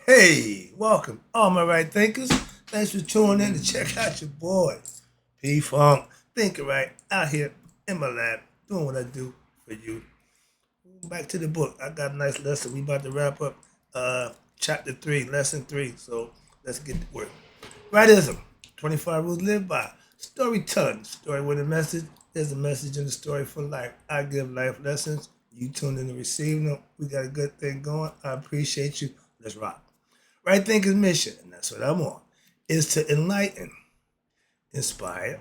Hey, welcome, all my right thinkers. Thanks for tuning in to check out your boy, P Funk. Thinking right out here in my lab, doing what I do for you. Back to the book. I got a nice lesson. We about to wrap up chapter 3, lesson 3. So let's get to work. Rightism, 25 rules to live by. Storytelling, story with a message. There's a message in the story for life. I give life lessons. You tune in to receive them. We got a good thing going. I appreciate you. Let's rock. Right Thinker's mission, and that's what I'm on, is to enlighten, inspire,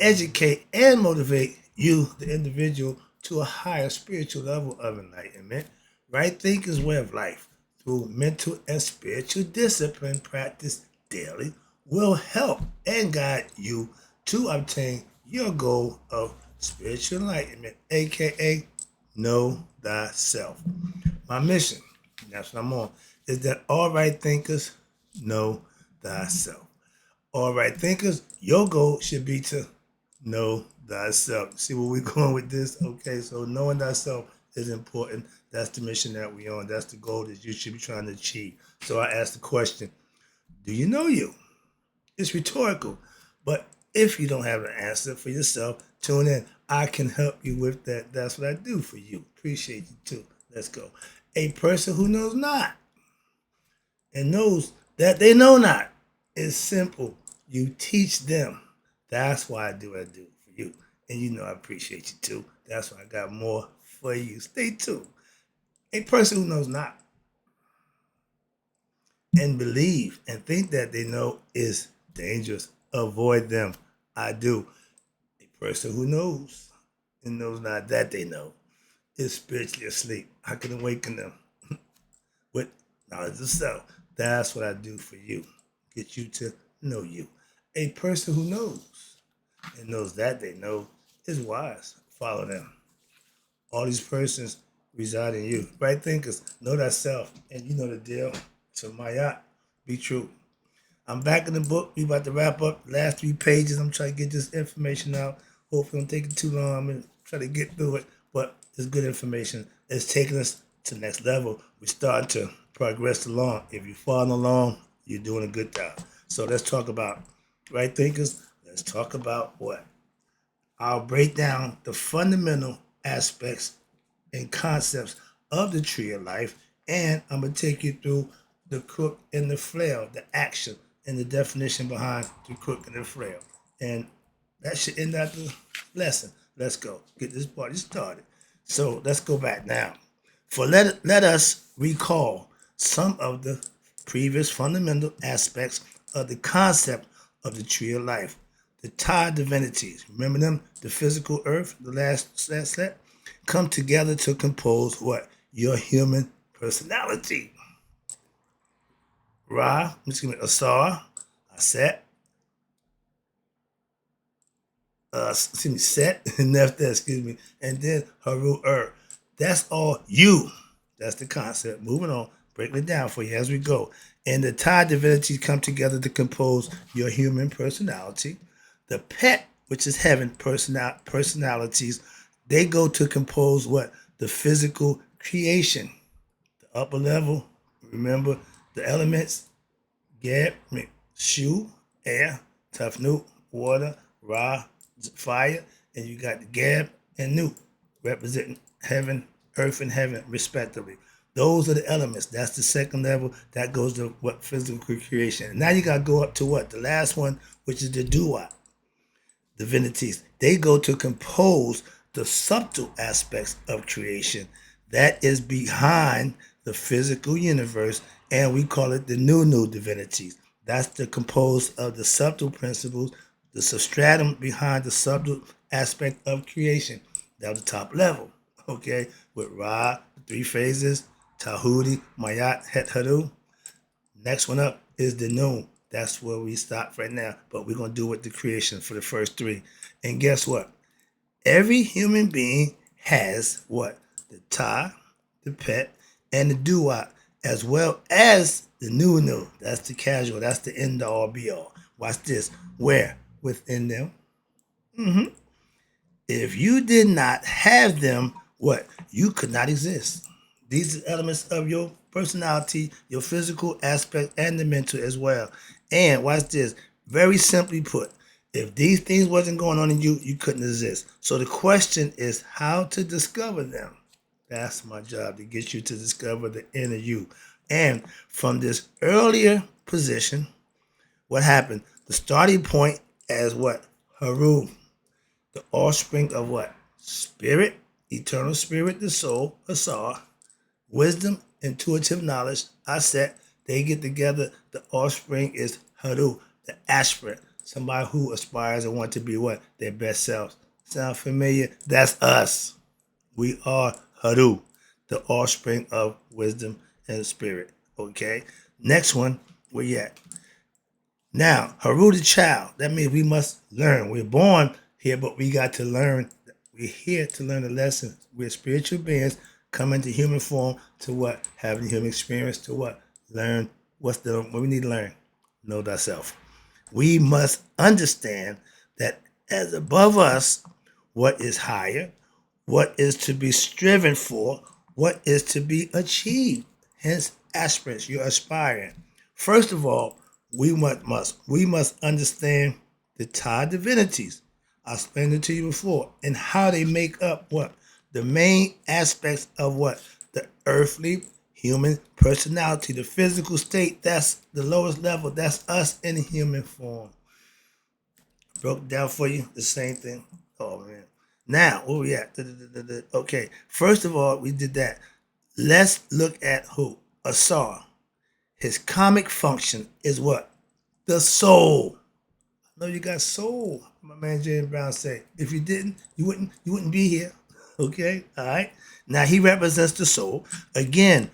educate, and motivate you, the individual, to a higher spiritual level of enlightenment. Right Thinker's way of life, through mental and spiritual discipline practice daily, will help and guide you to obtain your goal of spiritual enlightenment, aka know thyself. My mission, and that's what I'm on, is that all right thinkers know thyself. All right thinkers, your goal should be to know thyself. See where we're going with this? Okay, so knowing thyself is important. That's the mission that we're on. That's the goal that you should be trying to achieve. So I asked the question, do you know you? It's rhetorical. But if you don't have an answer for yourself, tune in. I can help you with that. That's what I do for you. Appreciate you too. Let's go. A person who knows not and knows that they know not is simple. You teach them. That's why I do what I do for you. And you know I appreciate you too. That's why I got more for you. Stay tuned. A person who knows not and believe and think that they know is dangerous. Avoid them. I do. A person who knows and knows not that they know is spiritually asleep. I can awaken them with knowledge of self. That's what I do for you. Get you to know you. A person who knows and knows that they know is wise. Follow them. All these persons reside in you. Right thinkers, know thyself, and you know the deal. So Mayat, be true. I'm back in the book. We about to wrap up the last 3 pages. I'm trying to get this information out. Hopefully, it don't take it too long. I'm gonna try to get through it, but it's good information. It's taking us to the next level. We're starting to progress along. If you're following along, you're doing a good job. So let's talk about right thinkers. Let's talk about what? I'll break down the fundamental aspects and concepts of the tree of life, and I'm gonna take you through the crook and the flail, the action and the definition behind the crook and the flail. And that should end out the lesson. Let's go. Get this party started. So let's go back now. For let us recall some of the previous fundamental aspects of the concept of the tree of life. The Thai divinities, remember them? The physical earth, the last set, come together to compose what? Your human personality. Ra, excuse me, Asar, Aset, excuse me, Set, Nephthah, excuse me, and then Haru Ur. That's all you. That's the concept. Moving on, breaking it down for you as we go. And the Thai divinities come together to compose your human personality. The pet, which is heaven personalities, they go to compose what? The physical creation. The upper level, remember the elements, Gab, Shu, air, Tafnut, water, Ra, fire, and you got the Gab and Nu, representing heaven, earth, and heaven, respectively. Those are the elements. That's the second level. That goes to what? Physical creation. And now you got to go up to what? The last one, which is the Dua divinities. They go to compose the subtle aspects of creation that is behind the physical universe, and we call it the new divinities. That's the composed of the subtle principles, the substratum behind the subtle aspect of creation. That was the top level, okay, with Ra, the 3 phases, Tahuti, Mayat, Het Haru. Next one up is the noon. That's where we stop right now. But we're going to do with the creation for the first 3. And guess what? Every human being has what? The ta, the pet, and the dua, as well as the new. That's the casual. That's the end all be all. Watch this. Where? Within them. If you did not have them, what? You could not exist. These are elements of your personality, your physical aspect, and the mental as well. And watch this. Very simply put, if these things wasn't going on in you, you couldn't exist. So the question is how to discover them. That's my job, to get you to discover the inner you. And from this earlier position, what happened? The starting point as what? Haru, the offspring of what? Spirit, eternal spirit, the soul, Asar, wisdom, intuitive knowledge, Aset. They get together. The offspring is Haru, the aspirant, somebody who aspires and wants to be what? Their best selves. Sound familiar? That's us. We are Haru, the offspring of wisdom and spirit. Okay. Next one, where you at? Now, Haru the child. That means we must learn. We're born here, but we got to learn. We're here to learn the lessons. We're spiritual beings coming to human form to what? Having human experience to what? Learn what we need to learn. Know thyself. We must understand that as above us, what is higher, what is to be striven for, what is to be achieved. Hence, aspirants, you're aspiring. First of all, we must understand the Thai divinities. I explained it to you before, and how they make up what? The main aspects of what? The earthly human personality, the physical state, that's the lowest level. That's us in human form. Broke down for you, the same thing. Oh man. Now, where we at? Okay. First of all, we did that. Let's look at who? Asar. His comic function is what? The soul. I know you got soul. My man James Brown said. If you didn't, you wouldn't be here. Okay? All right. Now he represents the soul. Again,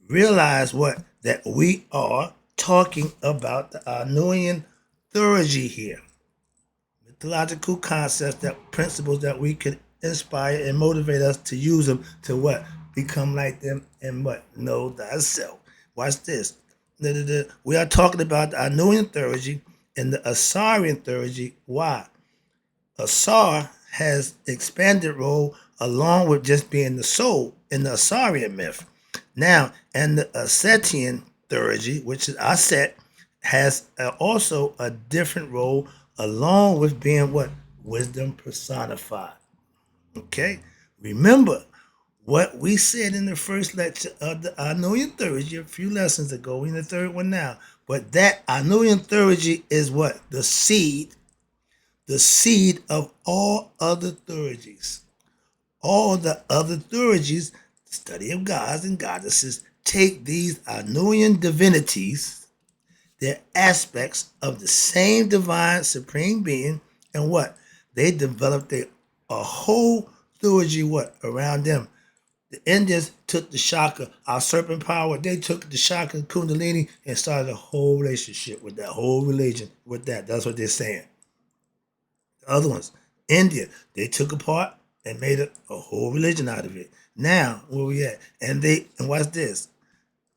realize what? That we are talking about the Anuian theurgy here. Mythological concepts, that principles that we can inspire and motivate us to use them to what? Become like them and what? Know thyself. Watch this. We are talking about the Anuian theurgy and the Asarian theurgy. Why? Asar has expanded role along with just being the soul in the Asarian myth. Now, and the Asetian theurgy, which is Aset, has also a different role along with being what? Wisdom personified. Okay? Remember what we said in the first lecture of the Anuian theurgy a few lessons ago. We're in the third one now. But that Anuian theurgy is what? The seed of all other theurgies. All the other theurgies, the study of gods and goddesses, take these Anuian divinities, they're aspects of the same divine supreme being, and what? They developed a whole theurgy what? Around them. The Indians took the chakra, our serpent power, they took the chakra kundalini and started a whole relationship with that, whole religion with that. That's what they're saying. The other ones, India, they took apart and made a whole religion out of it. Now, where we at? And watch this.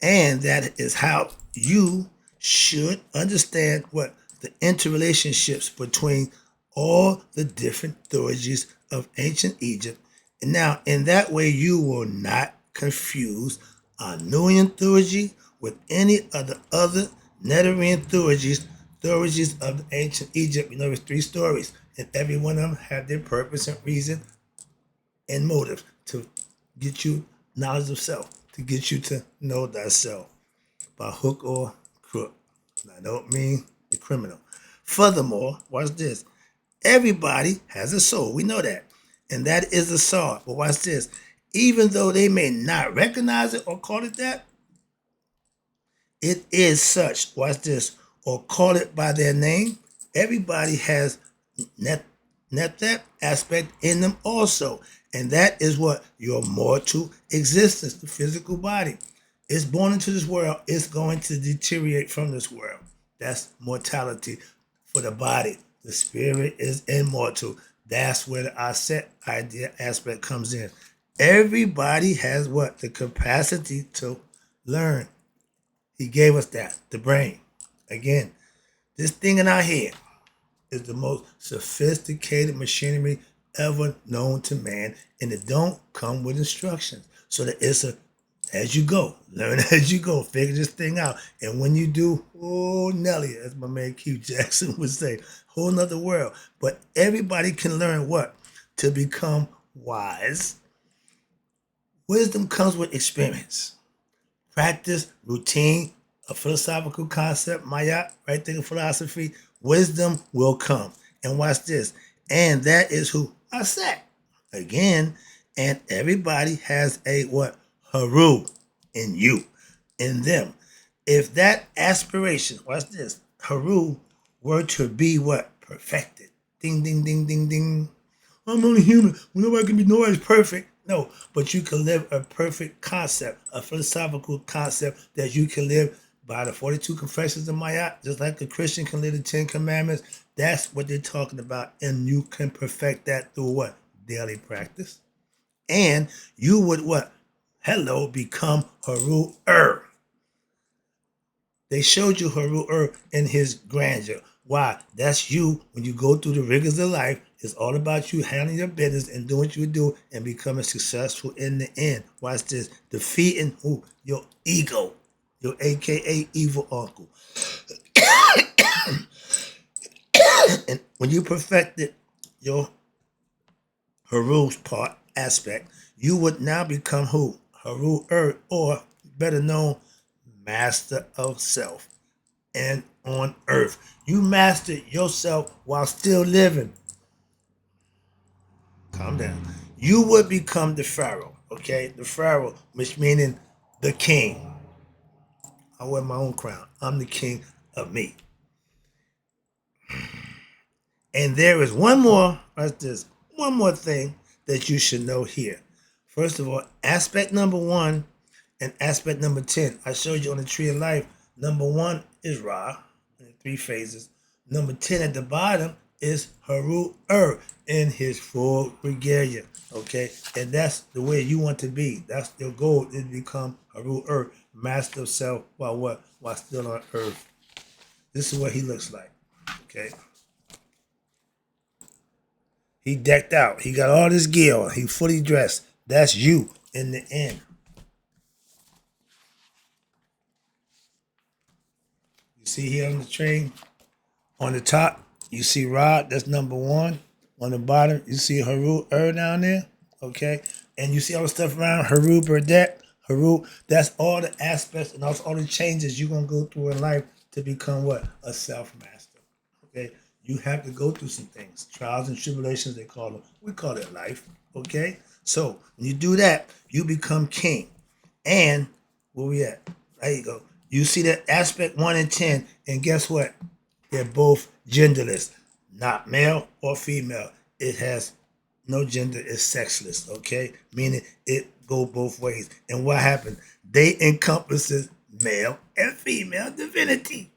And that is how you should understand what the interrelationships between all the different theurgies of ancient Egypt. And now, in that way, you will not confuse Anuian theurgy with any of the other Netarian theurgies of the ancient Egypt. You know, there's three stories, and every one of them have their purpose and reason and motive to get you knowledge of self, to get you to know thyself by hook or crook. And I don't mean the criminal. Furthermore, watch this. Everybody has a soul. We know that. And that is a soul. But watch this. Even though they may not recognize it or call it that, it is such. Watch this. Or call it by their name. Everybody has that aspect in them also. And that is what? Your mortal existence, the physical body. It's born into this world. It's going to deteriorate from this world. That's mortality for the body. The spirit is immortal. That's where the Aset idea aspect comes in. Everybody has what? The capacity to learn. He gave us that, the brain. Again, this thing in our head is the most sophisticated machinery ever known to man, and it don't come with instructions. So that it's a as you go. Learn as you go. Figure this thing out. And when you do, oh, Nelly, as my man Q Jackson would say, whole nother world. But everybody can learn what? To become wise. Wisdom comes with experience, practice, routine, a philosophical concept, Maya, right there in philosophy. Wisdom will come. And watch this. And that is who I said. Again, and everybody has a what? Haru in you, in them. If that aspiration, watch this, Haru were to be what? Perfected. Ding, ding, ding, ding, ding. I'm only human. Nobody can be, nobody's perfect. No, but you can live a perfect concept, a philosophical concept that you can live by the 42 confessions of Mayat, just like a Christian can live the 10 commandments. That's what they're talking about. And you can perfect that through what? Daily practice. And you would what? Hello, become Haru They showed you Haru in his grandeur. Why? That's you when you go through the rigors of life. It's all about you handling your business and doing what you do and becoming successful in the end. Watch this. Defeating who? Your ego. Your AKA evil uncle. And when you perfected your Haru's part aspect, you would now become who? Haru or better known, master of self. And on earth, you mastered yourself while still living. Calm down. You would become the pharaoh, okay? The pharaoh, which meaning the king. I wear my own crown. I'm the king of me. And there is one more, right? There's one more thing that you should know here. First of all, aspect number 1 and aspect number 10. I showed you on the tree of life. Number 1 is Ra in 3 phases. Number 10 at the bottom is Haru in his full regalia. Okay, and that's the way you want to be. That's your goal, is to become Haru master of self while what? While still on earth. This is what he looks like. Okay. He decked out. He got all this gear on. He fully dressed. That's you in the end. You see here on the train, on the top, you see Rod, that's number 1. On the bottom, you see Haru down there, okay? And you see all the stuff around Haru Burdette, Haru, that's all the aspects and all the changes you're going to go through in life to become what? A self-master, okay? You have to go through some things, trials and tribulations, they call them. We call it life, okay? So when you do that, you become king. And where we at? There you go. You see that aspect 1 and 10, and guess what? They're both genderless, not male or female. It has no gender, it's sexless, okay? Meaning it go both ways. And what happened? They encompasses male and female divinity.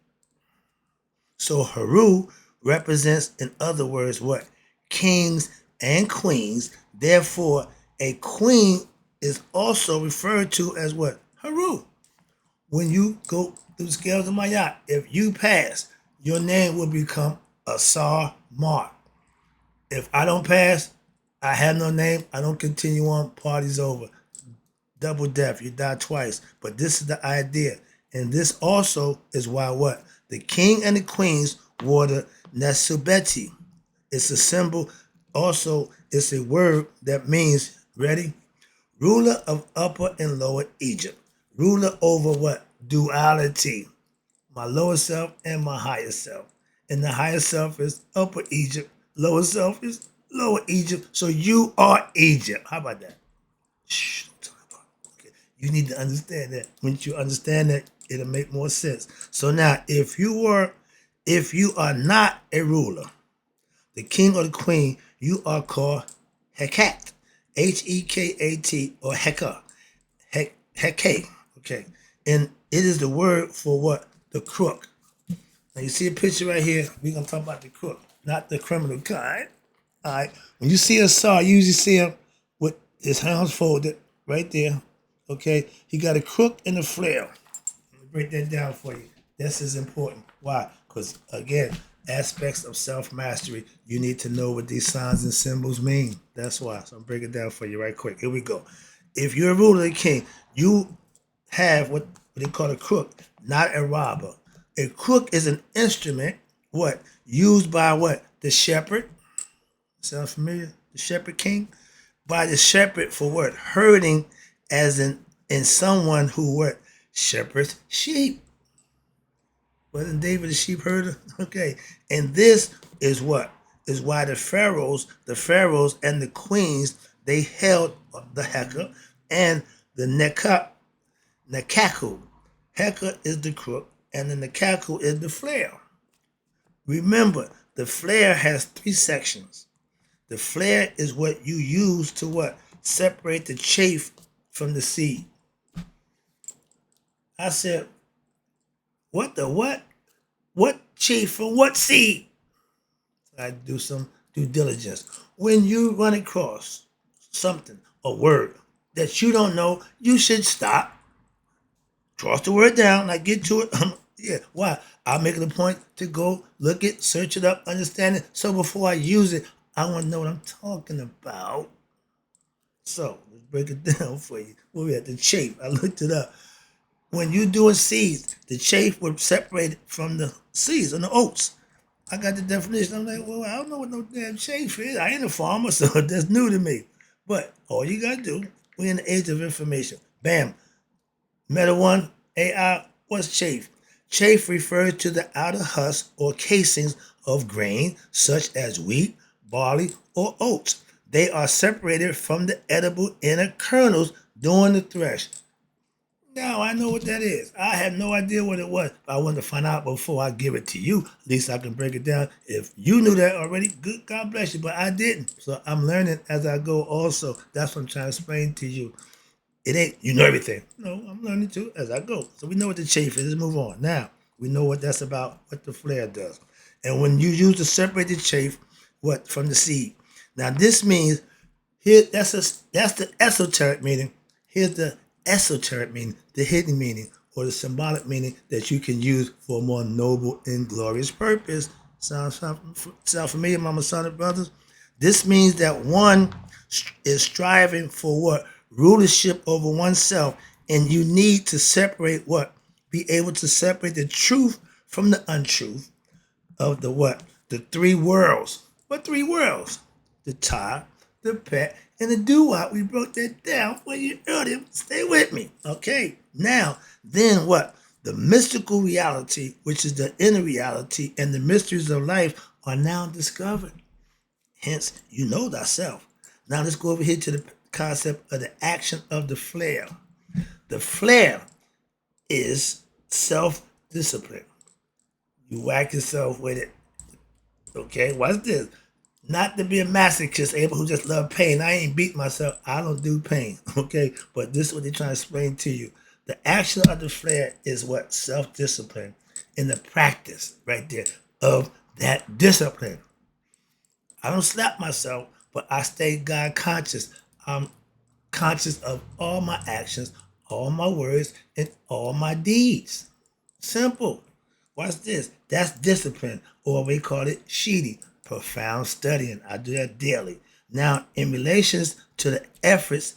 So Haru represents, in other words, what? Kings and queens. Therefore, a queen is also referred to as what? Haru. When you go through the scales of Mayat, if you pass, your name will become Asar Mark. If I don't pass, I have no name, I don't continue on, party's over. Double death, you die twice. But this is the idea. And this also is why what? The king and the queens wore the Nesubeti. It's a symbol. Also, it's a word that means, ready? Ruler of Upper and Lower Egypt. Ruler over what? Duality. My lower self and my higher self. And the higher self is Upper Egypt. Lower self is Lower Egypt. So you are Egypt. How about that? Shh, don't talk about it. Okay. You need to understand that. Once you understand that, it'll make more sense. So now, if you are not a ruler, the king or the queen, you are called Hekat. Hekat or Heka. Heke. Okay. And it is the word for what? The crook. Now you see a picture right here. We're gonna talk about the crook, not the criminal kind. All right. When you see a saw, you usually see him with his hands folded right there. Okay. He got a crook and a flail. Let me break that down for you. This is important. Why? Because again, aspects of self-mastery, you need to know what these signs and symbols mean. That's why. So I'm breaking it down for you right quick. Here we go. If you're a ruler and king, you have what they call a crook, not a robber. A crook is an instrument, what? Used by what? The shepherd. Sound familiar? The shepherd king? By the shepherd for what? Herding as in someone who what? Shepherds sheep. Wasn't David a sheep herder? Okay. And this is what? Is why the pharaohs and the queens, they held the Heka and the Nekaku. Heka is the crook and the Nekaku is the flare. Remember, the flare has three sections. The flare is what you use to what? Separate the chaff from the seed. I said, what the what? What chaff from what seed? I do some due diligence. When you run across something, a word that you don't know, you should stop, cross the word down, I get to it. Yeah, why? I'll make it a point to go look it, search it up, understand it. So before I use it, I want to know what I'm talking about. So let's break it down for you. Where we at? The chaff. I looked it up. When you doing seeds, the chaff would separate from the seeds and the oats. I got the definition. I'm like, well, I don't know what no damn chaff is. I ain't a farmer, so that's new to me. But all you gotta do, we're in the age of information. Bam. Meta one, AI, what's chaff? Chaff refers to the outer husk or casings of grain, such as wheat, barley, or oats. They are separated from the edible inner kernels during the thresh. Now I know what that is. I had no idea what it was. I wanted to find out before I give it to you. At least I can break it down. If you knew that already, good, God bless you. But I didn't. So I'm learning as I go also. That's what I'm trying to explain to you. It ain't, you know everything. No, I'm learning too as I go. So we know what the chaff is. Let's move on. Now, we know what that's about, what the flare does. And when you use to separate the chaff, what, from the seed. Now this means, here, that's the esoteric meaning. Here's the esoteric meaning, the hidden meaning, or the symbolic meaning that you can use for a more noble and glorious purpose. Sound familiar, mama, son, and brothers? This means that one is striving for what? Rulership over oneself, and you need to separate what? Be able to separate the truth from the untruth of the what? The three worlds. What three worlds? The tie, the pet, and the doo-wop. We broke that down for you earlier. Stay with me. Okay. Now, then what? The mystical reality, which is the inner reality, and the mysteries of life are now discovered. Hence, you know thyself. Now let's go over here to the concept of the action of the flare. The flare is self-discipline. You whack yourself with it. Okay, watch this. Not to be a masochist, able who just love pain. I ain't beat myself. I don't do pain. Okay, but this is what they're trying to explain to you. The action of the flare is what? Self-discipline. In the practice right there of that discipline. I don't slap myself, but I stay God conscious. I'm conscious of all my actions, all my words, and all my deeds. Simple. Watch this. That's discipline, or we call it sheedy, profound studying. I do that daily. Now, in relations to the efforts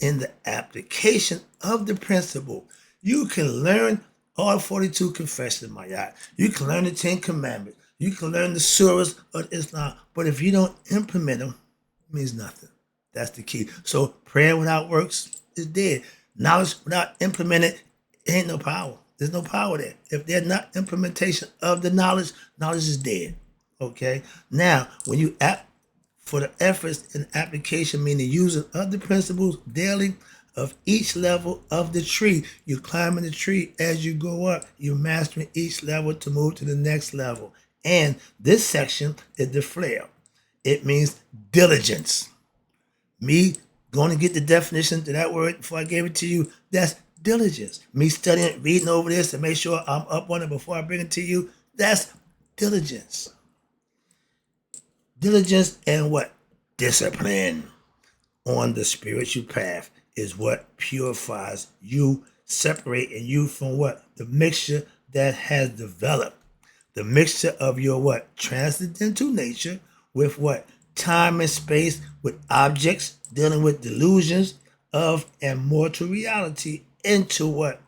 in the application of the principle, you can learn all 42 confessions, my yacht. You can learn the 10 commandments. You can learn the surahs of Islam. But if you don't implement them, it means nothing. That's the key. So prayer without works is dead. Knowledge without implementing, it ain't no power. There's no power there. If there's not implementation of the knowledge, knowledge is dead. Okay? Now, when you act for the efforts in application, meaning using of the principles daily of each level of the tree, you climbing the tree as you go up. You're mastering each level to move to the next level. And this section is the flare. It means diligence. Me going to get the definition to that word before I gave it to you, that's diligence. Me studying, reading over this to make sure I'm up on it before I bring it to you, that's diligence. Diligence and what? Discipline on the spiritual path is what purifies you, separating you from what? The mixture that has developed. The mixture of your what? Transcendental nature with what? Time and space, with objects, dealing with delusions of and mortal reality into what?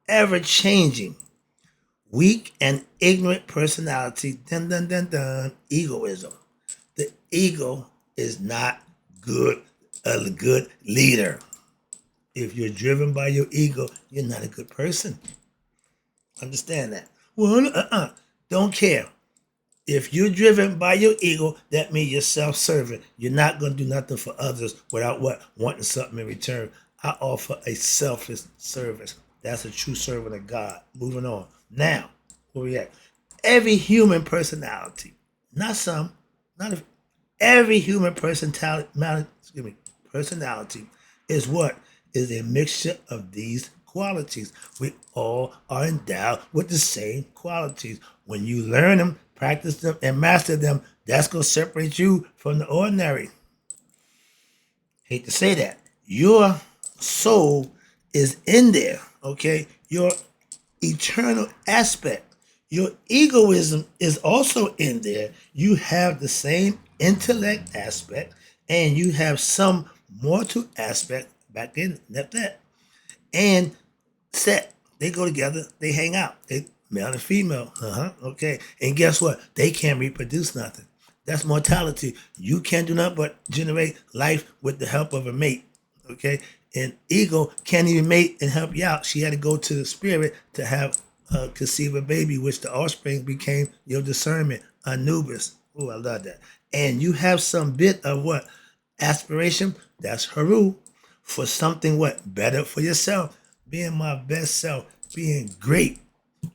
Ever changing, weak and ignorant personality, dun dun dun dun, egoism. The ego is not good, a good leader. If you're driven by your ego, you're not a good person. Understand that. Well, don't care. If you're driven by your ego, that means you're self-serving. You're not going to do nothing for others without what? Wanting something in return. I offer a selfless service. That's a true servant of God. Moving on. Now, where we at? Every human personality, not some, not a, every human personality is what? Is a mixture of these qualities. We all are endowed with the same qualities. When you learn them, practice them, and master them, that's going to separate you from the ordinary. Hate to say that. Your soul is in there, okay? Your eternal aspect. Your egoism is also in there. You have the same intellect aspect, and you have some mortal aspect back in that. And set. They go together, they hang out. They male and female. Okay. And guess what? They can't reproduce nothing. That's mortality. You can't do nothing but generate life with the help of a mate. Okay. And ego can't even mate and help you out. She had to go to the spirit to have conceive a baby, which the offspring became your discernment, Anubis. Oh, I love that. And you have some bit of what? Aspiration. That's Haru. For something what? Better for yourself. Being my best self, being great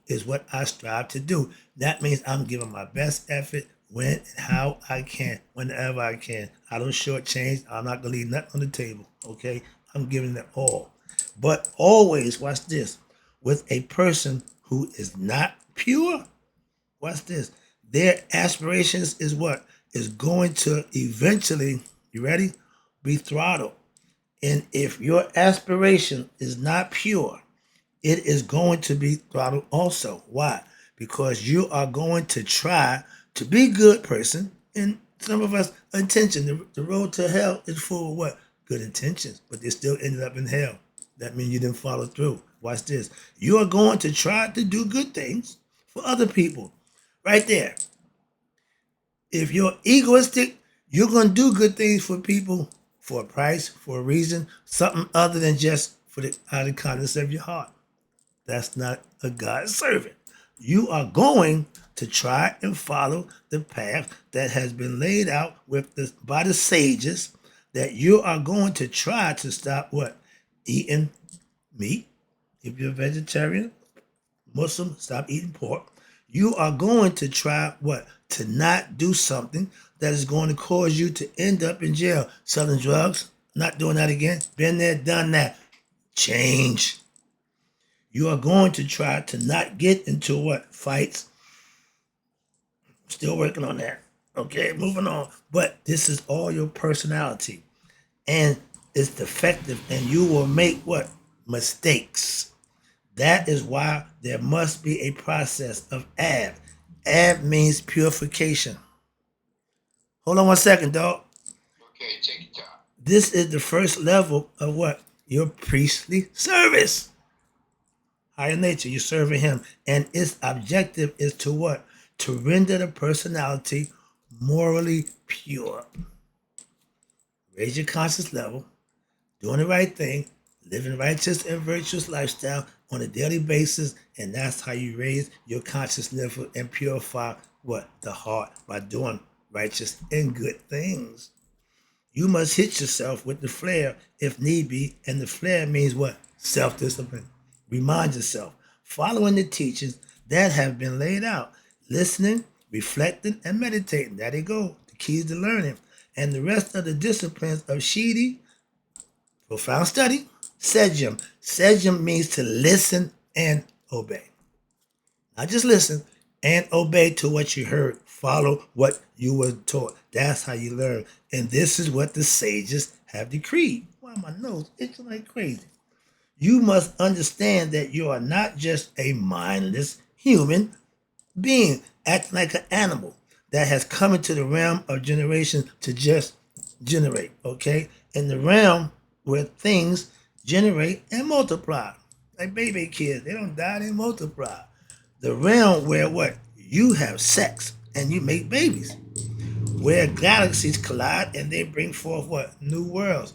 is what I strive to do. That means I'm giving my best effort when and how I can, whenever I can. I don't shortchange. I'm not going to leave nothing on the table, okay? I'm giving it all. But always, watch this, with a person who is not pure, watch this, their aspirations is what? Is going to eventually, you ready? Be throttled. And if your aspiration is not pure, it is going to be throttled also. Why? Because you are going to try to be a good person. And some of us intention, the road to hell is full of what? Good intentions, but they still ended up in hell. That means you didn't follow through. Watch this. You are going to try to do good things for other people. Right there. If you're egoistic, you're going to do good things for people for a price, for a reason, something other than just for the out of the kindness of your heart. That's not a God servant. You are going to try and follow the path that has been laid out by the sages, that you are going to try to stop what? Eating meat. If you're a vegetarian, Muslim, stop eating pork. You are going to try what? To not do something that is going to cause you to end up in jail. Selling drugs, not doing that again. Been there, done that. Change. You are going to try to not get into what? Fights. Still working on that. Okay, moving on. But this is all your personality. And it's defective, and you will make what? Mistakes. That is why there must be a process of ab. Ab means purification. Hold on one second, dog. Okay, take your time. This is the first level of what? Your priestly service. Higher nature, you're serving him. And its objective is to what? To render the personality morally pure. Raise your conscious level, doing the right thing, living righteous and virtuous lifestyle on a daily basis, and that's how you raise your conscious level and purify what? The heart, by doing righteous and good things. You must hit yourself with the flare if need be, and the flare means what? Self-discipline. Remind yourself, following the teachings that have been laid out, listening, reflecting, and meditating. There they go, the keys to learning. And the rest of the disciplines of Shidi, profound study, Sejam. Sejam means to listen and obey. Not just listen and obey to what you heard. Follow what you were taught. That's how you learn. And this is what the sages have decreed. Why my nose itching like crazy? You must understand that you are not just a mindless human being acting like an animal that has come into the realm of generation to just generate, okay? In the realm where things generate, and multiply. Like baby kids, they don't die, they multiply. The realm where what? You have sex and you make babies. Where galaxies collide and they bring forth what? New worlds.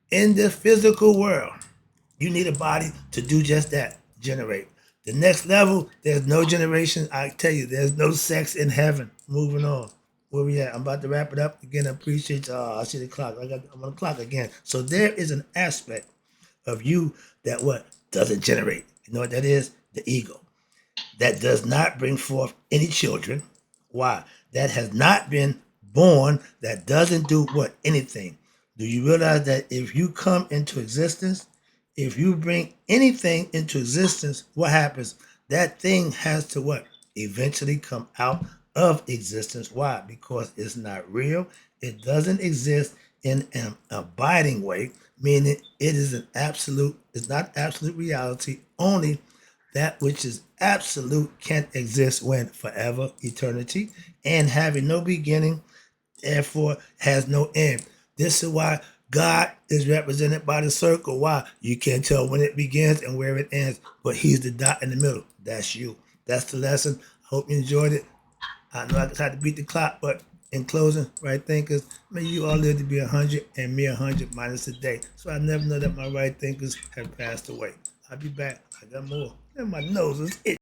In the physical world, you need a body to do just that, generate. The next level, there's no generation. I tell you, there's no sex in heaven. Moving on. Where we at? I'm about to wrap it up. Again, I appreciate y'all. I see the clock. I'm on the clock again. So there is an aspect of you that what? Doesn't generate. You know what that is? The ego. That does not bring forth any children. Why? That has not been born, that doesn't do what? Anything. Do you realize that if you come into existence, if you bring anything into existence, what happens? That thing has to what? Eventually come out of existence. Why? Because it's not real. It doesn't exist in an abiding way, meaning it is an absolute, it's not absolute reality, only that which is absolute can't exist when forever, eternity, and having no beginning, therefore has no end. This is why God is represented by the circle. Why? You can't tell when it begins and where it ends, but He's the dot in the middle. That's you. That's the lesson. Hope you enjoyed it. I know I tried to beat the clock, but in closing, right thinkers, may you all live to be 100 and me 100 minus a day. So I never know that my right thinkers have passed away. I'll be back. I got more. And my nose is itchy.